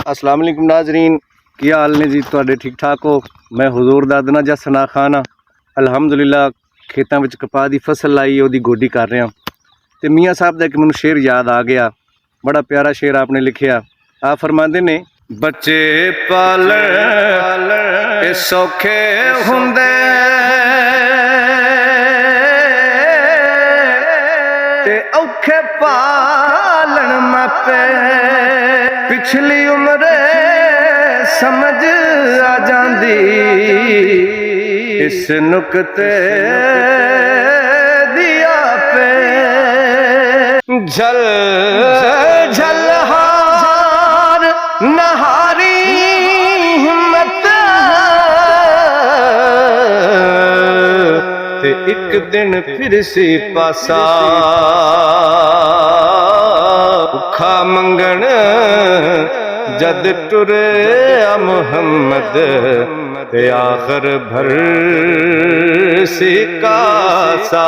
अस्सलाम वालेकुम नाजरीन, की हाल ने जी? तुहाडे ठीक ठाक हो? मैं हुजूर दा अदना जा सना खान हाँ। अलहमदुलिल्लाह खेतों में कपाह की फसल लाई, वो गोडी कर रहा। तो मियाँ साहब का एक मैनू शेर याद आ गया, बड़ा प्यारा शेर आपने लिखिया। आप फरमाते ने, बच्चे पालन सौखे हुंदे ते औखे पालन मापे, पिछली उम्र समझ आ जांदी इस नुकते दिया पे। झल झल हार नहारी हिम्मत ते एक दिन फिर सी पासा भुखा मंगण जद टुरे मुहम्मद ते आखिर भर सी कासा।